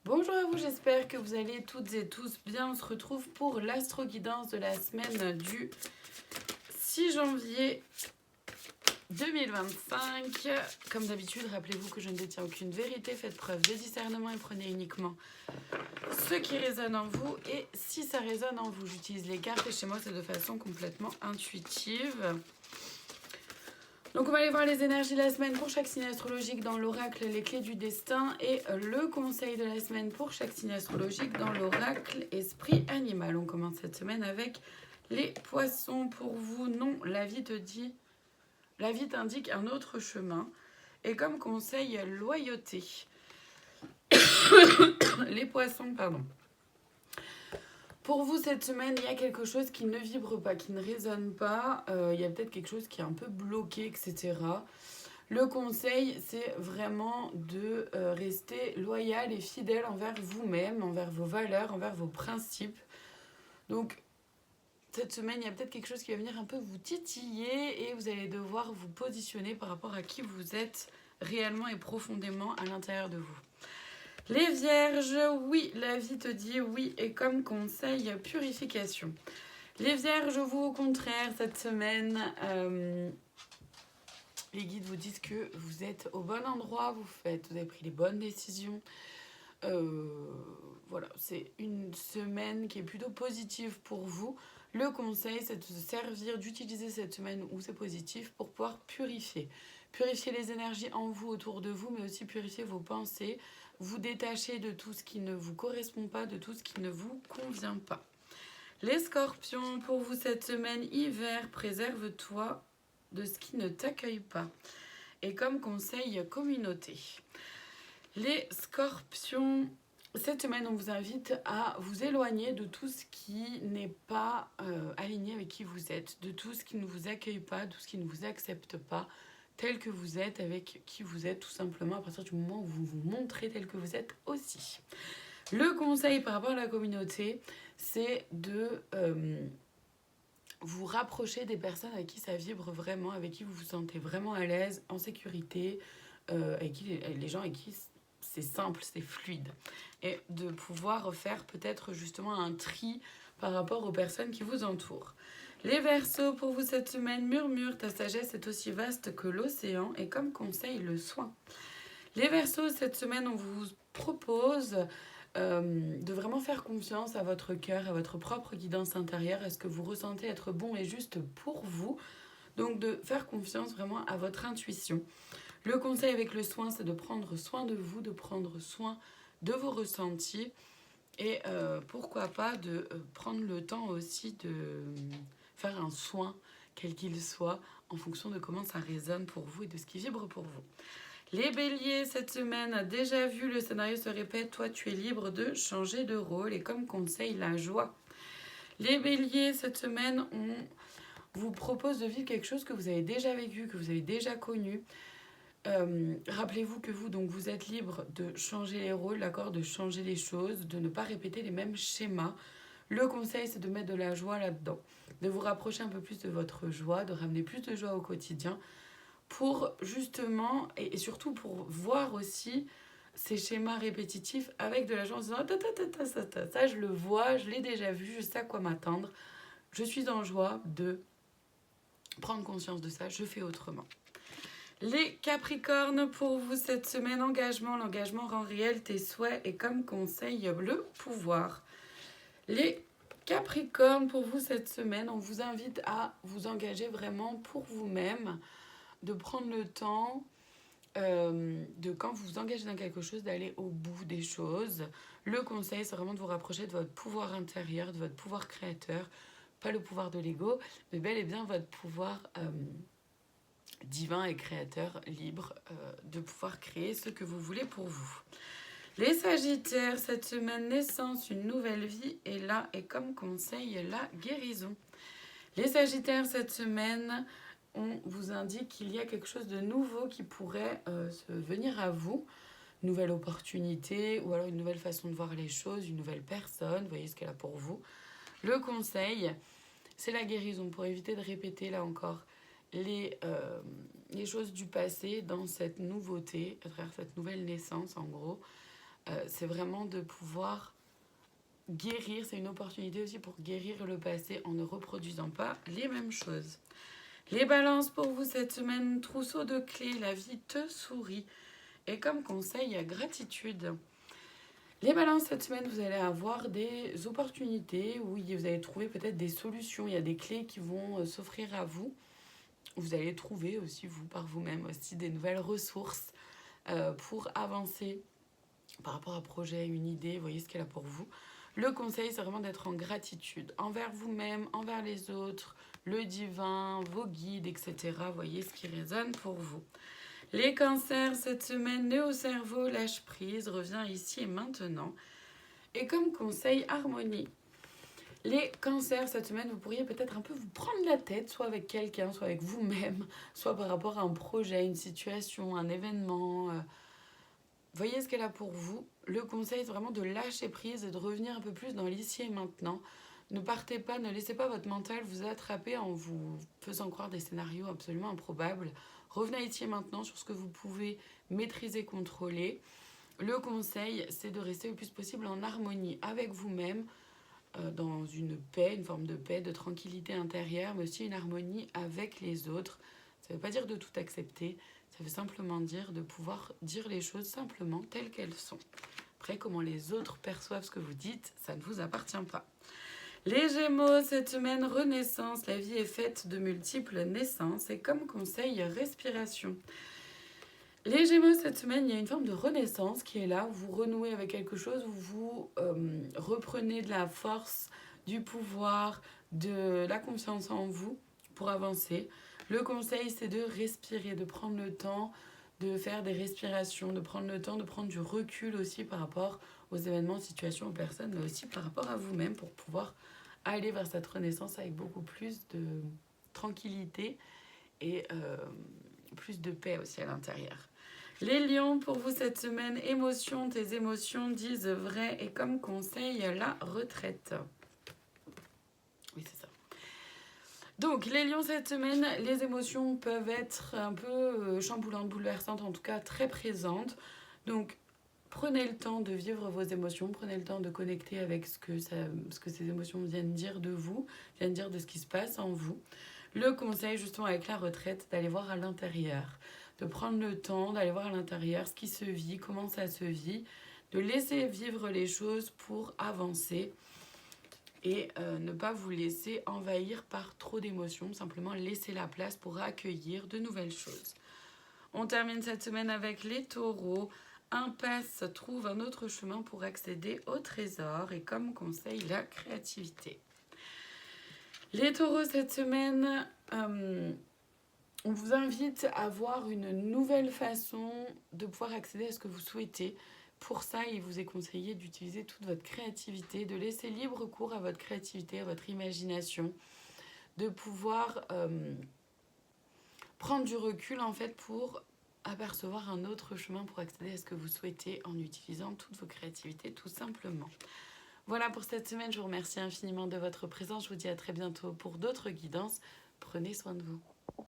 Bonjour à vous, j'espère que vous allez toutes et tous bien. On se retrouve pour l'astro-guidance de la semaine du 6 janvier 2025. Comme d'habitude, rappelez-vous que je ne détiens aucune vérité, faites preuve de discernement et prenez uniquement ce qui résonne en vous. Et si ça résonne en vous, j'utilise les cartes et chez moi c'est de façon complètement intuitive. Donc on va aller voir les énergies de la semaine pour chaque signe astrologique dans l'oracle Les Clés du Destin et le conseil de la semaine pour chaque signe astrologique dans l'oracle Esprit Animal. On commence cette semaine avec les poissons. Pour vous, non, la vie t'indique un autre chemin. Et comme conseil, loyauté. Les poissons, pardon. Pour vous, cette semaine, il y a quelque chose qui ne vibre pas, qui ne résonne pas. Il y a peut-être quelque chose qui est un peu bloqué, etc. Le conseil, c'est vraiment de rester loyal et fidèle envers vous-même, envers vos valeurs, envers vos principes. Donc, cette semaine, il y a peut-être quelque chose qui va venir un peu vous titiller et vous allez devoir vous positionner par rapport à qui vous êtes réellement et profondément à l'intérieur de vous. Les vierges, oui, la vie te dit oui et comme conseil, purification. Les vierges, vous au contraire, cette semaine, les guides vous disent que vous êtes au bon endroit, vous avez pris les bonnes décisions. Voilà, c'est une semaine qui est plutôt positive pour vous. Le conseil, c'est de se servir, d'utiliser cette semaine où c'est positif pour pouvoir purifier. Purifier les énergies en vous, autour de vous, mais aussi purifier vos pensées. Vous détacher de tout ce qui ne vous correspond pas, de tout ce qui ne vous convient pas. Les scorpions, pour vous cette semaine hiver, préserve-toi de ce qui ne t'accueille pas. Et comme conseil, communauté. Les scorpions, cette semaine, on vous invite à vous éloigner de tout ce qui n'est pas aligné avec qui vous êtes, de tout ce qui ne vous accueille pas, de tout ce qui ne vous accepte pas, tel que vous êtes, avec qui vous êtes, tout simplement, à partir du moment où vous vous montrez tel que vous êtes aussi. Le conseil par rapport à la communauté, c'est de vous rapprocher des personnes avec qui ça vibre vraiment, avec qui vous vous sentez vraiment à l'aise, en sécurité, avec qui, les gens avec qui c'est simple, c'est fluide. Et de pouvoir faire peut-être justement un tri par rapport aux personnes qui vous entourent. Les Verseaux, pour vous cette semaine, murmure, ta sagesse est aussi vaste que l'océan et comme conseil, le soin. Les Verseaux, cette semaine, on vous propose de vraiment faire confiance à votre cœur, à votre propre guidance intérieure, à ce que vous ressentez être bon et juste pour vous. Donc de faire confiance vraiment à votre intuition. Le conseil avec le soin, c'est de prendre soin de vous, de prendre soin de vos ressentis et pourquoi pas de prendre le temps aussi de faire un soin, quel qu'il soit, en fonction de comment ça résonne pour vous et de ce qui vibre pour vous. Les béliers, cette semaine, déjà vu, le scénario se répète, toi tu es libre de changer de rôle et comme conseil, la joie. Les béliers, cette semaine, on vous propose de vivre quelque chose que vous avez déjà vécu, que vous avez déjà connu. Rappelez-vous que vous êtes libre de changer les rôles, d'accord, de changer les choses, de ne pas répéter les mêmes schémas. Le conseil, c'est de mettre de la joie là-dedans, de vous rapprocher un peu plus de votre joie, de ramener plus de joie au quotidien, pour justement, et surtout pour voir aussi ces schémas répétitifs avec de la joie en se disant ça je le vois, je l'ai déjà vu, je sais à quoi m'attendre, je suis en joie de prendre conscience de ça, je fais autrement. Les Capricornes, pour vous cette semaine, l'engagement rend réel tes souhaits et comme conseil, le pouvoir. Les Capricornes, pour vous cette semaine, on vous invite à vous engager vraiment pour vous-même, de prendre le temps de quand vous vous engagez dans quelque chose, d'aller au bout des choses. Le conseil, c'est vraiment de vous rapprocher de votre pouvoir intérieur, de votre pouvoir créateur, pas le pouvoir de l'ego, mais bel et bien votre pouvoir divin et créateur libre de pouvoir créer ce que vous voulez pour vous. Les Sagittaires, cette semaine, naissance, une nouvelle vie est là et comme conseil, la guérison. Les Sagittaires, cette semaine, on vous indique qu'il y a quelque chose de nouveau qui pourrait se venir à vous. Une nouvelle opportunité ou alors une nouvelle façon de voir les choses, une nouvelle personne, vous voyez ce qu'elle a pour vous. Le conseil, c'est la guérison pour éviter de répéter là encore les choses du passé dans cette nouveauté, à travers cette nouvelle naissance en gros. c'est vraiment de pouvoir guérir. C'est une opportunité aussi pour guérir le passé en ne reproduisant pas les mêmes choses. Les balances pour vous cette semaine, trousseau de clés, la vie te sourit. Et comme conseil, il y a gratitude. Les balances cette semaine, vous allez avoir des opportunités où vous allez trouver peut-être des solutions. Il y a des clés qui vont s'offrir à vous. Vous allez trouver aussi, vous par vous-même, aussi des nouvelles ressources pour avancer par rapport à un projet, une idée, vous voyez ce qu'elle a pour vous. Le conseil, c'est vraiment d'être en gratitude envers vous-même, envers les autres, le divin, vos guides, etc. Voyez ce qui résonne pour vous. Les cancers, cette semaine, nœud au cerveau, lâche prise, revient ici et maintenant. Et comme conseil, harmonie. Les cancers, cette semaine, vous pourriez peut-être un peu vous prendre la tête, soit avec quelqu'un, soit avec vous-même, soit par rapport à un projet, une situation, un événement. Voyez ce qu'elle a pour vous. Le conseil, c'est vraiment de lâcher prise et de revenir un peu plus dans l'ici et maintenant. Ne partez pas, ne laissez pas votre mental vous attraper en vous faisant croire des scénarios absolument improbables. Revenez ici et maintenant sur ce que vous pouvez maîtriser, contrôler. Le conseil, c'est de rester le plus possible en harmonie avec vous-même, dans une paix, une forme de paix, de tranquillité intérieure, mais aussi une harmonie avec les autres. Ça ne veut pas dire de tout accepter, ça veut simplement dire de pouvoir dire les choses simplement telles qu'elles sont. Après, comment les autres perçoivent ce que vous dites, ça ne vous appartient pas. Les Gémeaux, cette semaine, renaissance. La vie est faite de multiples naissances et comme conseil, respiration. Les Gémeaux, cette semaine, il y a une forme de renaissance qui est là. Vous renouez avec quelque chose, vous reprenez de la force, du pouvoir, de la confiance en vous pour avancer. Le conseil, c'est de respirer, de prendre le temps de faire des respirations, de prendre le temps de prendre du recul aussi par rapport aux événements, situations, aux personnes, mais aussi par rapport à vous-même pour pouvoir aller vers cette renaissance avec beaucoup plus de tranquillité et plus de paix aussi à l'intérieur. Les lions, pour vous cette semaine, émotions, tes émotions disent vrai et comme conseil, la retraite. Oui, c'est ça. Donc, les lions cette semaine, les émotions peuvent être un peu chamboulantes, bouleversantes, en tout cas très présentes. Donc, prenez le temps de vivre vos émotions, prenez le temps de connecter avec ce que ces émotions viennent dire de vous, viennent dire de ce qui se passe en vous. Le conseil, justement, avec la retraite, d'aller voir à l'intérieur, de prendre le temps d'aller voir à l'intérieur ce qui se vit, comment ça se vit, de laisser vivre les choses pour avancer et ne pas vous laisser envahir par trop d'émotions, simplement laisser la place pour accueillir de nouvelles choses. On termine cette semaine avec les taureaux. Impasse, trouve un autre chemin pour accéder au trésor et comme conseil, la créativité. Les taureaux, cette semaine, on vous invite à voir une nouvelle façon de pouvoir accéder à ce que vous souhaitez. Pour ça, il vous est conseillé d'utiliser toute votre créativité, de laisser libre cours à votre créativité, à votre imagination, de pouvoir prendre du recul en fait pour apercevoir un autre chemin pour accéder à ce que vous souhaitez en utilisant toutes vos créativités tout simplement. Voilà pour cette semaine, je vous remercie infiniment de votre présence, je vous dis à très bientôt pour d'autres guidances. Prenez soin de vous.